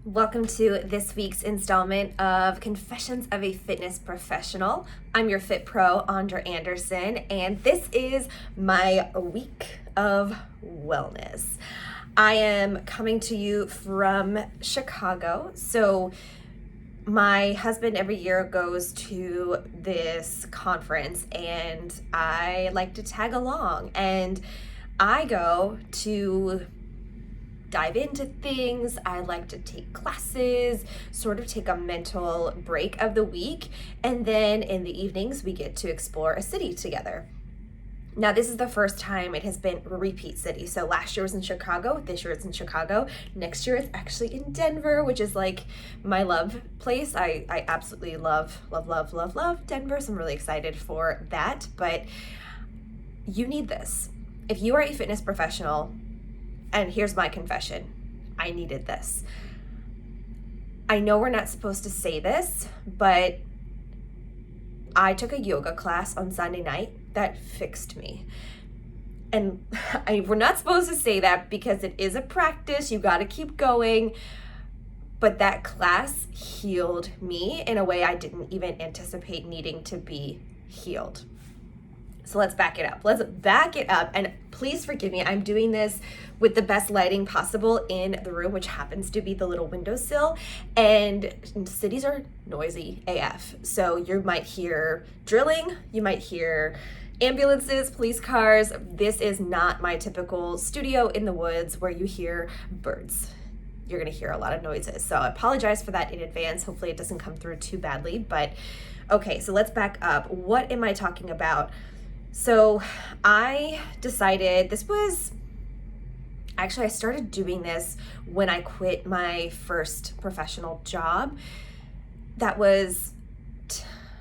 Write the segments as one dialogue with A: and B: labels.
A: Welcome to this week's installment of Confessions of a Fitness Professional. I'm your Fit Pro, Andra Anderson, and this is my week of wellness. I am coming to you from Chicago. So my husband every year goes to this conference and I like to tag along, and I go to dive into things. I like to take classes, sort of take a mental break of the week, and then in the evenings we get to explore a city together. Now, this is the first time it has been a repeat city. So last year was in Chicago, this year it's in Chicago, next year it's actually in Denver, which is like my love place. I absolutely love Denver, so I'm really excited for that. But you need this. If you are a fitness professional, and here's my confession, I needed this. I know we're not supposed to say this, but I took a yoga class on Sunday night that fixed me. And we're not supposed to say that because it is a practice, you gotta keep going. But that class healed me in a way I didn't even anticipate needing to be healed. So let's back it up. And please forgive me. I'm doing this with the best lighting possible in the room, which happens to be the little windowsill. And cities are noisy AF. So you might hear drilling, you might hear ambulances, police cars. This is not my typical studio in the woods where you hear birds. You're gonna hear a lot of noises. So I apologize for that in advance. Hopefully it doesn't come through too badly, but okay, so let's back up. What am I talking about? So I decided I started doing this when I quit my first professional job. That was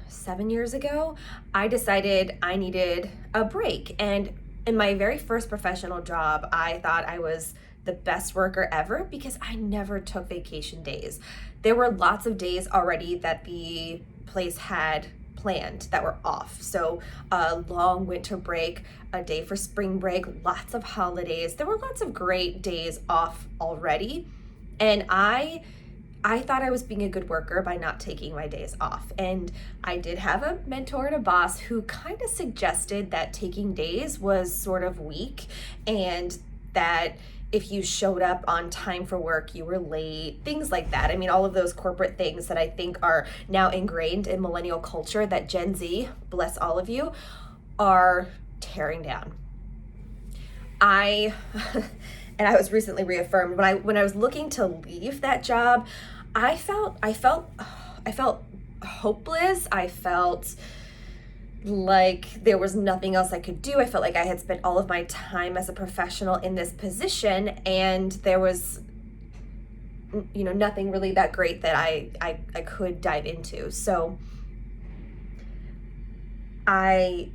A: 7 years ago. I decided I needed a break. And in my very first professional job, I thought I was the best worker ever because I never took vacation days. There were lots of days already that the place had planned that were off. So a long winter break, a day for spring break, lots of holidays. There were lots of great days off already. And I thought I was being a good worker by not taking my days off. And I did have a mentor and a boss who kind of suggested that taking days was sort of weak, and that if you showed up on time for work, you were late, things like that. I mean, all of those corporate things that I think are now ingrained in millennial culture that Gen Z, bless all of you, are tearing down. And I was recently reaffirmed when I was looking to leave that job. I felt hopeless. I felt like there was nothing else I could do. I felt like I had spent all of my time as a professional in this position, and there was, nothing really that great that I could dive into. So I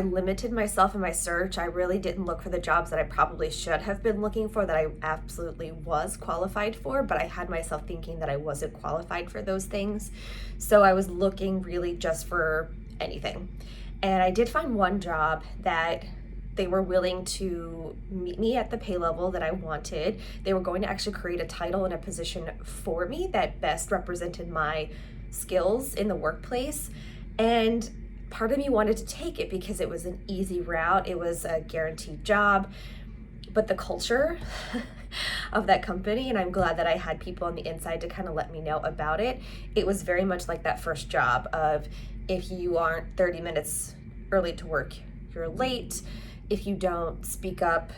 A: limited myself in my search. I really didn't look for the jobs that I probably should have been looking for, that I absolutely was qualified for, but I had myself thinking that I wasn't qualified for those things. So I was looking really just for anything. And I did find one job that they were willing to meet me at the pay level that I wanted. They were going to actually create a title and a position for me that best represented my skills in the workplace. And part of me wanted to take it because it was an easy route. It was a guaranteed job. But the culture of that company, and I'm glad that I had people on the inside to kind of let me know about it, it was very much like that first job of, if you aren't 30 minutes early to work, you're late. If you don't speak up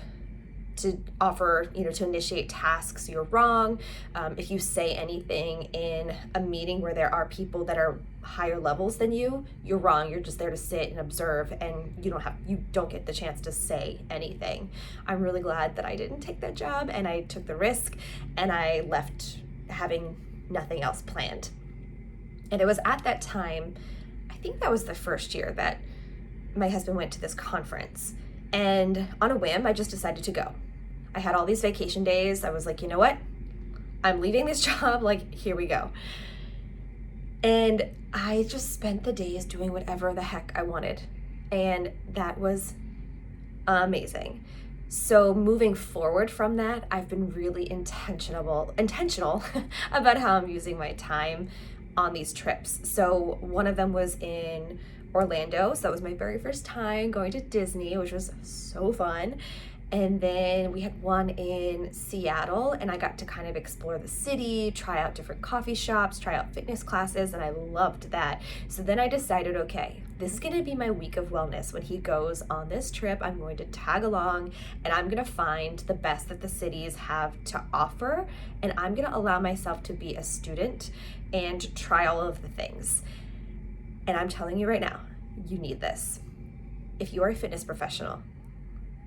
A: to offer, to initiate tasks, you're wrong. If you say anything in a meeting where there are people that are higher levels than you, you're wrong. You're just there to sit and observe, and you don't get the chance to say anything. I'm really glad that I didn't take that job, and I took the risk, and I left having nothing else planned. And it was at that time, I think that was the first year that my husband went to this conference, and on a whim, I just decided to go. I had all these vacation days. I was like, you know what? I'm leaving this job. Like, here we go. And I just spent the days doing whatever the heck I wanted. And that was amazing. So moving forward from that, I've been really intentional about how I'm using my time on these trips. So one of them was in Orlando. So that was my very first time going to Disney, which was so fun. And then we had one in Seattle, and I got to kind of explore the city, try out different coffee shops, try out fitness classes, and I loved that. So then I decided, okay, this is gonna be my week of wellness. When he goes on this trip, I'm going to tag along, and I'm gonna find the best that the cities have to offer, and I'm gonna allow myself to be a student and try all of the things. And I'm telling you right now, you need this. If you are a fitness professional,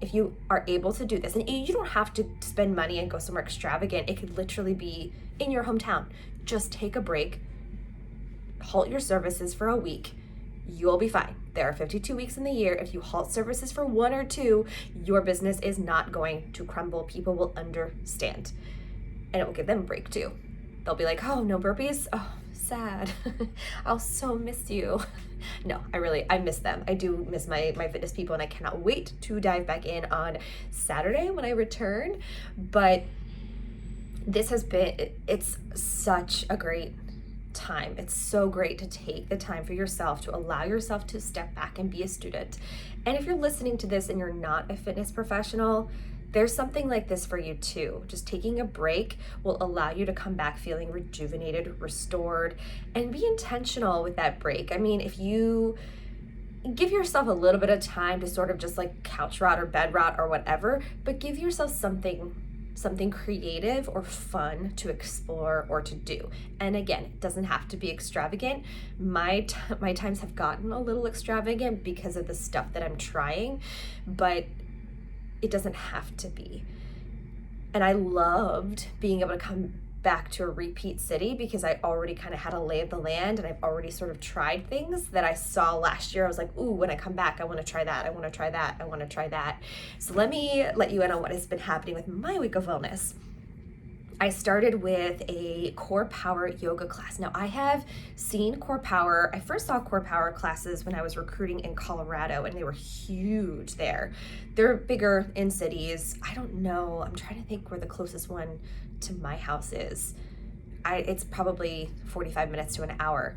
A: if you are able to do this, and you don't have to spend money and go somewhere extravagant, it could literally be in your hometown. Just take a break, halt your services for a week, you'll be fine. There are 52 weeks in the year. If you halt services for 1 or 2, your business is not going to crumble. People will understand, and it will give them a break too. They'll be like, oh, no burpees? Oh, sad. I'll so miss you. No, I miss them. I do miss my fitness people, and I cannot wait to dive back in on Saturday when I return. But it's such a great time. It's so great to take the time for yourself, to allow yourself to step back and be a student. And if you're listening to this and you're not a fitness professional, there's something like this for you too. Just taking a break will allow you to come back feeling rejuvenated, restored, and be intentional with that break. I mean, if you give yourself a little bit of time to sort of just like couch rot or bed rot or whatever, but give yourself something creative or fun to explore or to do. And again, it doesn't have to be extravagant. My times have gotten a little extravagant because of the stuff that I'm trying, but it doesn't have to be. And I loved being able to come back to a repeat city because I already kind of had a lay of the land, and I've already sort of tried things that I saw last year. I was like, ooh, when I come back, I want to try that. I want to try that. I want to try that. So let me let you in on what has been happening with my week of wellness. I started with a core power yoga class. Now I have seen core power. I first saw core power classes when I was recruiting in Colorado, and they were huge there. They're bigger in cities. I don't know. I'm trying to think where the closest one to my house is. It's probably 45 minutes to an hour.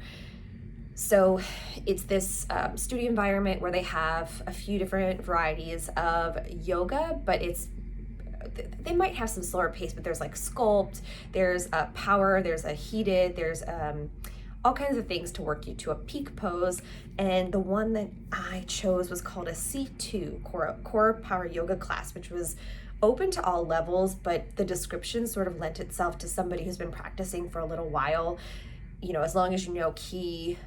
A: So it's this studio environment where they have a few different varieties of yoga, but they might have some slower pace, but there's like sculpt, there's a power, there's a heated, there's all kinds of things to work you to a peak pose. And the one that I chose was called a C2 core power yoga class, which was open to all levels, but the description sort of lent itself to somebody who's been practicing for a little while. You know, as long as you know key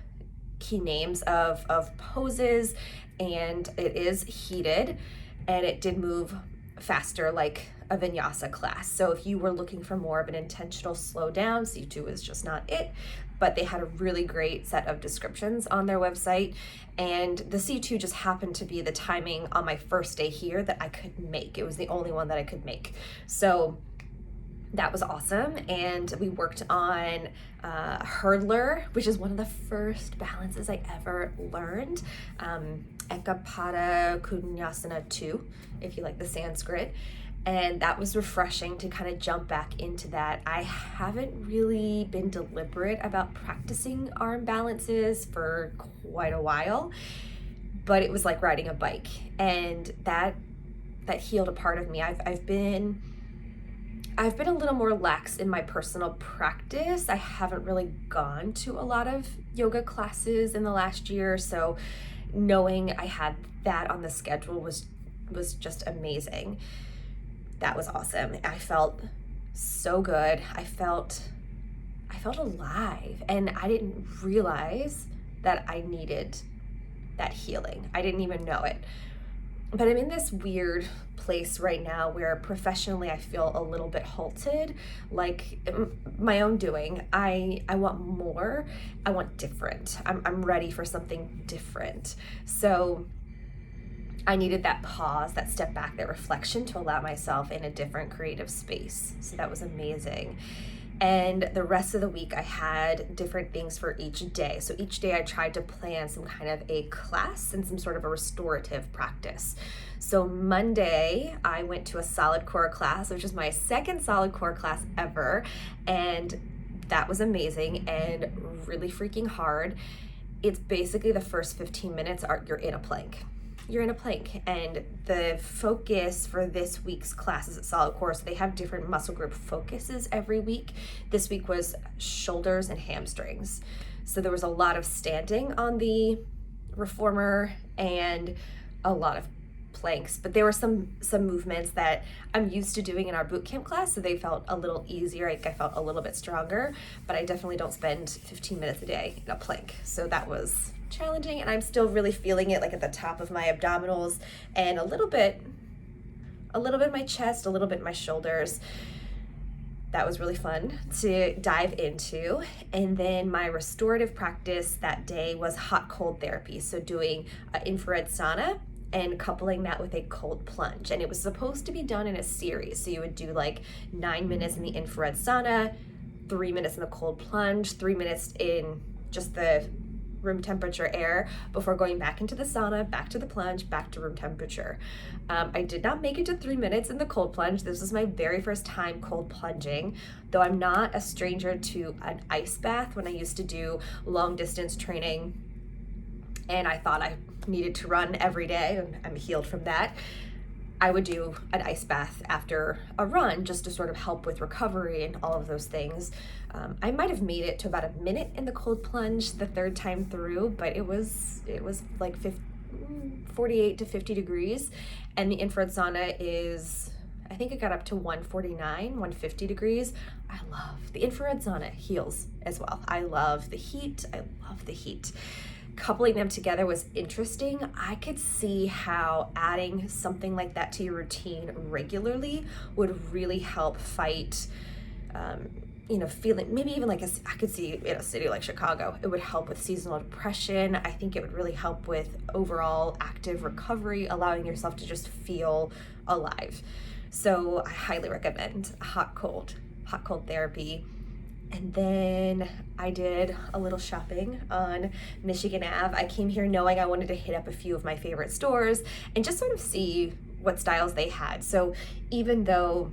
A: names of poses, and it is heated, and it did move faster like a vinyasa class. So if you were looking for more of an intentional slow down, C2 is just not it, but they had a really great set of descriptions on their website. And the C2 just happened to be the timing on my first day here that I could make. It was the only one that I could make. So that was awesome. And we worked on hurdler, which is one of the first balances I ever learned. Ekapada Kunyasana 2, if you like the Sanskrit. And that was refreshing to kind of jump back into that. I haven't really been deliberate about practicing arm balances for quite a while, but it was like riding a bike, and that healed a part of me. I've been a little more lax in my personal practice. I haven't really gone to a lot of yoga classes in the last year, so knowing I had that on the schedule was just amazing. That was awesome. I felt so good. I felt alive, and I didn't realize that I needed that healing. I didn't even know it. But I'm in this weird place right now where professionally I feel a little bit halted, like my own doing. I want more. I want different. I'm ready for something different. So I needed that pause, that step back, that reflection to allow myself in a different creative space. So that was amazing. And the rest of the week I had different things for each day. So each day I tried to plan some kind of a class and some sort of a restorative practice. So Monday I went to a solid core class, which is my second solid core class ever, and that was amazing and really freaking hard. It's basically the first 15 minutes you're in a plank. You're in a plank, and the focus for this week's classes at Solid Core, so they have different muscle group focuses every week. This week was shoulders and hamstrings. So there was a lot of standing on the reformer and a lot of planks, but there were some movements that I'm used to doing in our boot camp class, so they felt a little easier. I felt a little bit stronger, but I definitely don't spend 15 minutes a day in a plank, so that was challenging, and I'm still really feeling it, like at the top of my abdominals and a little bit in my chest, a little bit in my shoulders. That was really fun to dive into. And then my restorative practice that day was hot cold therapy, so doing an infrared sauna and coupling that with a cold plunge. And it was supposed to be done in a series, so you would do like 9 minutes in the infrared sauna, 3 minutes in the cold plunge, 3 minutes in just the room temperature air before going back into the sauna, back to the plunge, back to room temperature. I did not make it to 3 minutes in the cold plunge. This was my very first time cold plunging, though I'm not a stranger to an ice bath when I used to do long distance training and I thought I needed to run every day, and I'm healed from that. I would do an ice bath after a run just to sort of help with recovery and all of those things. I might have made it to about a minute in the cold plunge the third time through, but it was like 48 to 50 degrees, and the infrared sauna is, I think it got up to 149, 150 degrees. I love the infrared sauna. Heals as well. I love the heat. Coupling them together was interesting. I could see how adding something like that to your routine regularly would really help fight, feeling, maybe even like I could see in a city like Chicago, it would help with seasonal depression. I think it would really help with overall active recovery, allowing yourself to just feel alive. So I highly recommend hot cold therapy. And then I did a little shopping on Michigan Ave. I came here knowing I wanted to hit up a few of my favorite stores and just sort of see what styles they had. So even though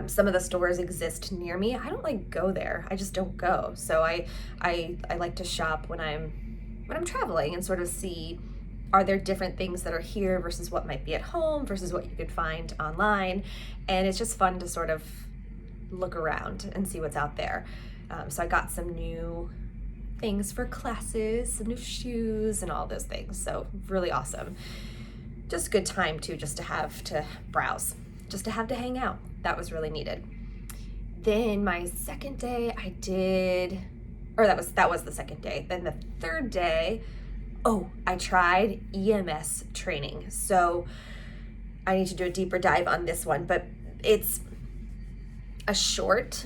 A: some of the stores exist near me, I don't go there. I just don't go. So I like to shop when I'm traveling and sort of see, are there different things that are here versus what might be at home versus what you could find online. And it's just fun to sort of look around and see what's out there. So I got some new things for classes, some new shoes and all those things. So really awesome. Just a good time too, just to have to browse, just to have to hang out. That was really needed. Then my second day that was the second day. Then the third day, I tried EMS training. So I need to do a deeper dive on this one, but it's a short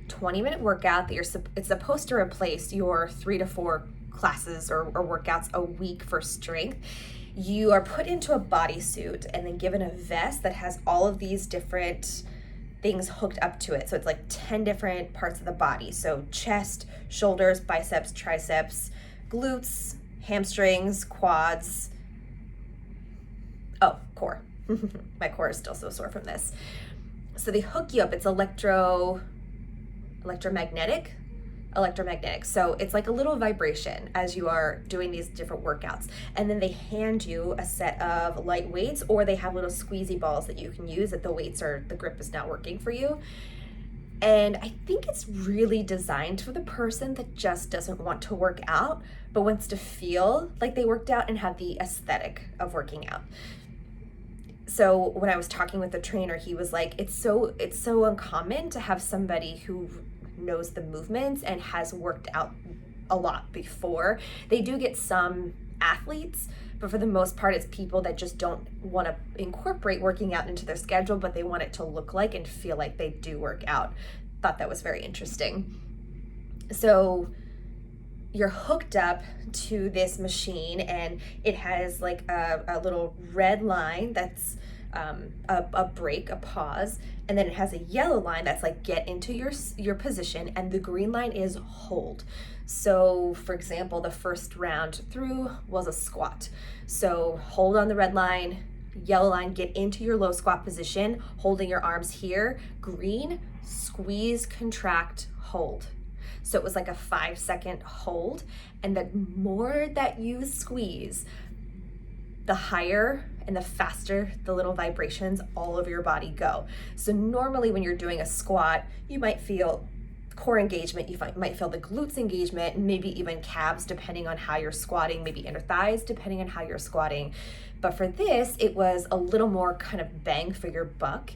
A: 20-minute workout that it's supposed to replace your 3 to 4 classes or workouts a week for strength. You are put into a bodysuit and then given a vest that has all of these different things hooked up to it. So it's like 10 different parts of the body. So chest, shoulders, biceps, triceps, glutes, hamstrings, quads. Core. My core is still so sore from this. So they hook you up. It's electromagnetic. So it's like a little vibration as you are doing these different workouts. And then they hand you a set of light weights, or they have little squeezy balls that you can use if the grip is not working for you. And I think it's really designed for the person that just doesn't want to work out, but wants to feel like they worked out and have the aesthetic of working out. So when I was talking with the trainer, he was like, it's so uncommon to have somebody who knows the movements and has worked out a lot before. They do get some athletes, but for the most part, it's people that just don't want to incorporate working out into their schedule, but they want it to look like and feel like they do work out. Thought that was very interesting. So you're hooked up to this machine, and it has like a little red line that's a break, a pause, and then it has a yellow line that's like get into your position, and the green line is hold. So for example, the first round through was a squat. So hold on the red line, yellow line, get into your low squat position, holding your arms here. Green, squeeze, contract, hold. So it was like a 5-second hold. And the more that you squeeze, the higher and the faster the little vibrations all over your body go. So normally when you're doing a squat, you might feel core engagement, you might feel the glutes engagement, maybe even calves depending on how you're squatting, maybe inner thighs depending on how you're squatting. But for this, it was a little more kind of bang for your buck.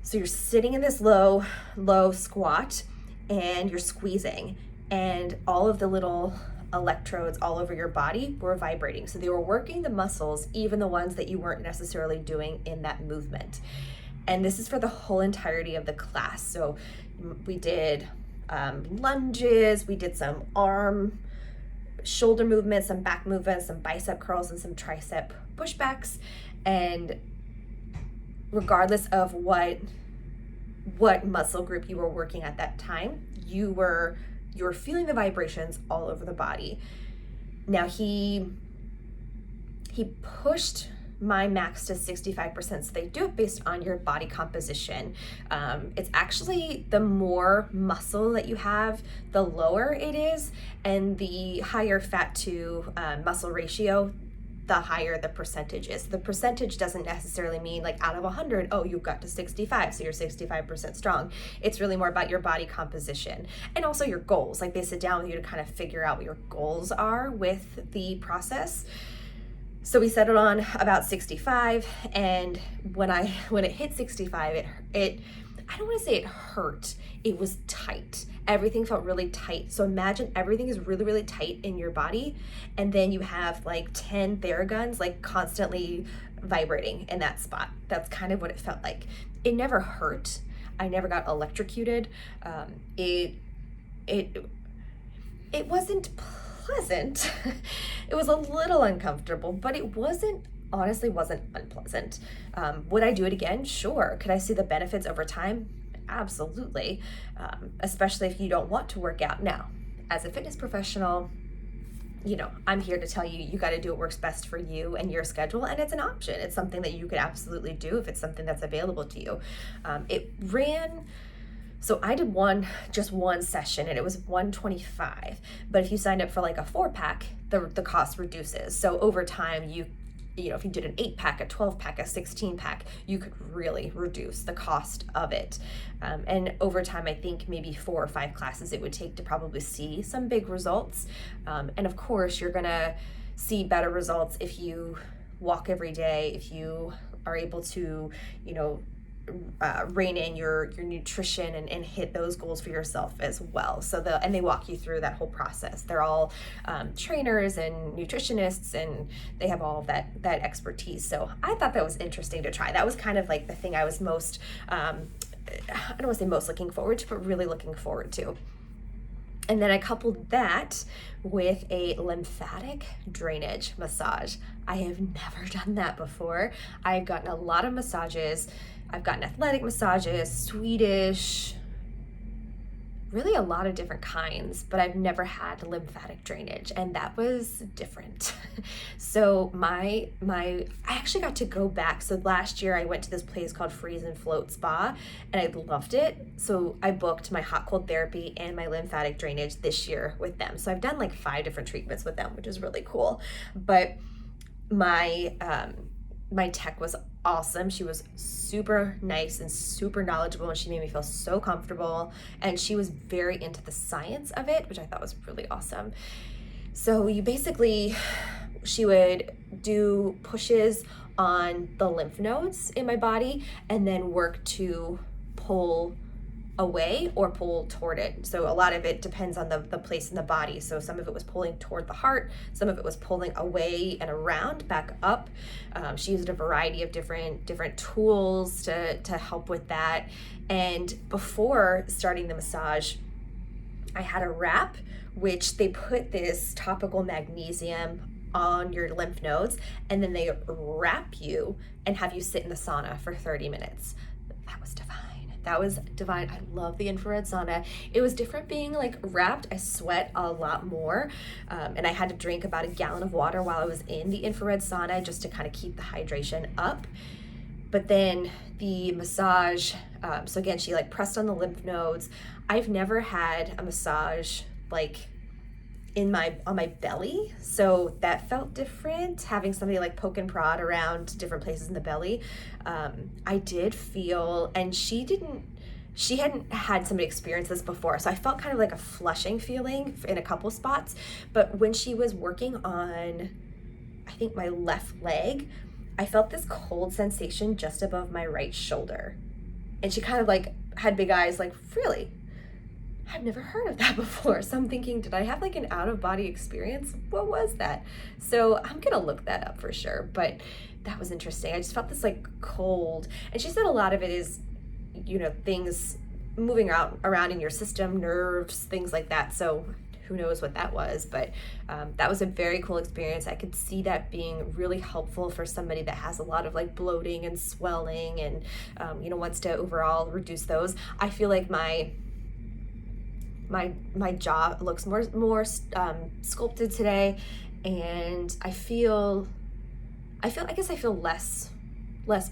A: So you're sitting in this low squat and you're squeezing, and all of the little electrodes all over your body were vibrating. So they were working the muscles, even the ones that you weren't necessarily doing in that movement. And this is for the whole entirety of the class. So we did lunges, we did some arm, shoulder movements, some back movements, some bicep curls, and some tricep pushbacks. And regardless of what muscle group you were working at that time, you were feeling the vibrations all over the body. Now he pushed my max to 65%. So they do it based on your body composition. It's actually the more muscle that you have, the lower it is, and the higher fat to muscle ratio, the higher the percentage is. The percentage doesn't necessarily mean like out of 100, oh, you got to 65, so you're 65% strong. It's really more about your body composition and also your goals. Like they sit down with you to kind of figure out what your goals are with the process. So we settled on about 65, and when it hit 65, it I don't want to say it hurt. It was tight. Everything felt really tight. So imagine everything is really, really tight in your body, and then you have like 10 Theraguns like constantly vibrating in that spot. That's kind of what it felt like. It never hurt. I never got electrocuted. It wasn't pleasant. It was a little uncomfortable, but it honestly wasn't unpleasant. Would I do it again? Sure. Could I see the benefits over time? Absolutely. Especially if you don't want to work out. Now, as a fitness professional, I'm here to tell you, you got to do what works best for you and your schedule. And it's an option. It's something that you could absolutely do if it's something that's available to you. So I did just one session, and it was $125. But if you signed up for like a 4-pack, the cost reduces. So over time, if you did an 8-pack, a 12-pack, a 16-pack, you could really reduce the cost of it. And over time, I think maybe 4 or 5 classes it would take to probably see some big results. And of course, you're gonna see better results if you walk every day, if you are able to, rein in your nutrition and hit those goals for yourself as well. And they walk you through that whole process. They're all trainers and nutritionists, and they have all of that expertise. So I thought that was interesting to try. That was kind of like the thing I was most, I don't want to say most looking forward to, but really looking forward to. And then I coupled that with a lymphatic drainage massage. I have never done that before. I've gotten a lot of massages. I've gotten athletic massages, Swedish, really a lot of different kinds, but I've never had lymphatic drainage, and that was different. So I actually got to go back. So last year I went to this place called Freeze and Float Spa, and I loved it. So I booked my hot cold therapy and my lymphatic drainage this year with them. So I've done like 5 different treatments with them, which is really cool. But my tech was awesome. She was super nice and super knowledgeable, and she made me feel so comfortable, and she was very into the science of it, which I thought was really awesome. So she would do pushes on the lymph nodes in my body and then work to pull away or pull toward it. So a lot of it depends on the place in the body. So some of it was pulling toward the heart, some of it was pulling away and around, back up. She used a variety of different tools to help with that. And before starting the massage, I had a wrap, which they put this topical magnesium on your lymph nodes, and then they wrap you and have you sit in the sauna for 30 minutes. That was divine. That was divine. I love the infrared sauna. It was different being like wrapped. I sweat a lot more. And I had to drink about a gallon of water while I was in the infrared sauna just to kind of keep the hydration up. But then the massage, so again, she like pressed on the lymph nodes. I've never had a massage like on my belly, so that felt different, having somebody like poke and prod around different places in the belly. I did feel, and she hadn't had somebody experience this before, so I felt kind of like a flushing feeling in a couple spots. But when she was working on, I think, my left leg, I felt this cold sensation just above my right shoulder, and she kind of like had big eyes like, really? I've never heard of that before. So I'm thinking, did I have like an out-of-body experience? What was that? So I'm gonna look that up for sure, but that was interesting. I just felt this like cold, and she said a lot of it is, things moving around in your system, nerves, things like that. So who knows what that was, but that was a very cool experience. I could see that being really helpful for somebody that has a lot of like bloating and swelling and, wants to overall reduce those. I feel like my jaw looks more sculpted today, and I guess I feel less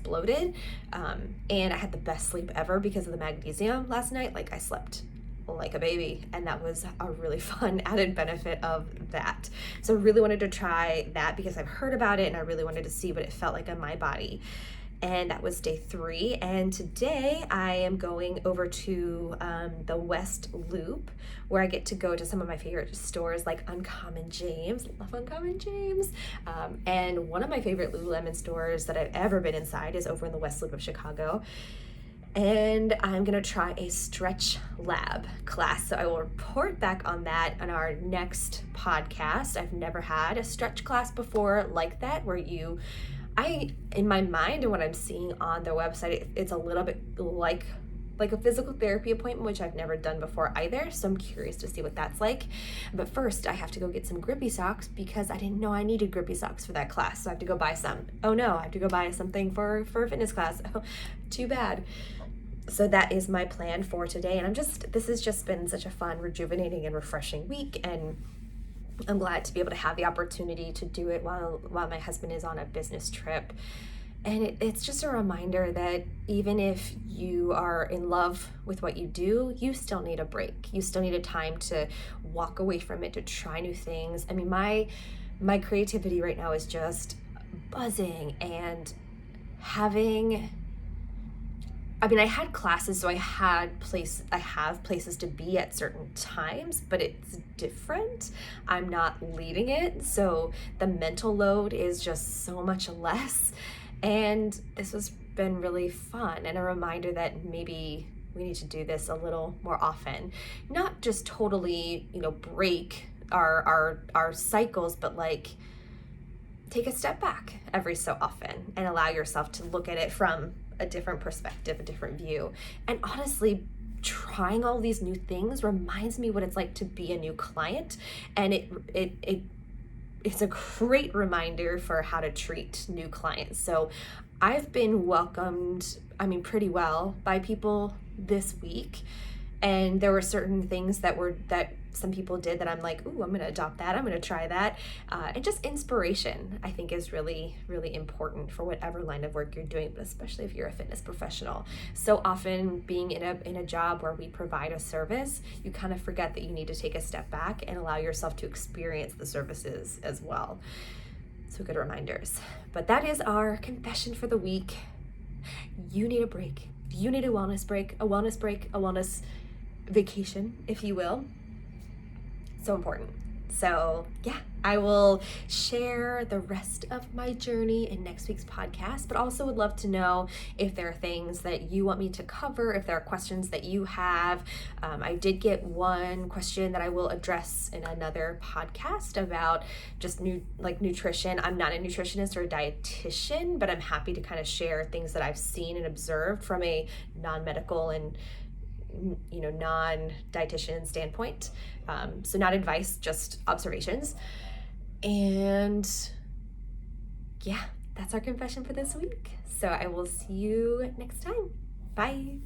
A: bloated, and I had the best sleep ever because of the magnesium last night. Like, I slept like a baby, and that was a really fun added benefit of that. So I really wanted to try that because I've heard about it, and I really wanted to see what it felt like on my body. And that was day 3. And today I am going over to the West Loop, where I get to go to some of my favorite stores like Uncommon James. Love Uncommon James. And one of my favorite Lululemon stores that I've ever been inside is over in the West Loop of Chicago. And I'm gonna try a stretch lab class. So I will report back on that on our next podcast. I've never had a stretch class before like that, where in my mind and what I'm seeing on their website, it's a little bit like a physical therapy appointment, which I've never done before either. So I'm curious to see what that's like. But first, I have to go get some grippy socks because I didn't know I needed grippy socks for that class. So I have to go buy some. Oh no, I have to go buy something for a fitness class. Oh, too bad. So that is my plan for today. And this has just been such a fun, rejuvenating, and refreshing week. And I'm glad to be able to have the opportunity to do it while my husband is on a business trip. And it's just a reminder that even if you are in love with what you do, you still need a break. You still need a time to walk away from it, to try new things. I mean, my creativity right now is just buzzing, and I had classes, so I have places to be at certain times, but it's different. I'm not leading it, so the mental load is just so much less. And this has been really fun, and a reminder that maybe we need to do this a little more often. Not just totally, break our cycles, but like take a step back every so often and allow yourself to look at it from a different perspective, a different view. And honestly, trying all these new things reminds me what it's like to be a new client, and it's a great reminder for how to treat new clients. So I've been welcomed, pretty well by people this week, and there were certain things that some people did that I'm like, ooh, I'm gonna adopt that, I'm gonna try that. And just inspiration, I think, is really, really important for whatever line of work you're doing, but especially if you're a fitness professional. So often being in a job where we provide a service, you kind of forget that you need to take a step back and allow yourself to experience the services as well. So good reminders. But that is our confession for the week. You need a break. You need a wellness break, a wellness vacation, if you will. So important. So yeah, I will share the rest of my journey in next week's podcast, but also would love to know if there are things that you want me to cover, if there are questions that you have. I did get one question that I will address in another podcast about just nutrition. I'm not a nutritionist or a dietitian, but I'm happy to kind of share things that I've seen and observed from a non-medical and non-dietitian standpoint. So not advice, just observations. And yeah, that's our confession for this week. So I will see you next time. Bye.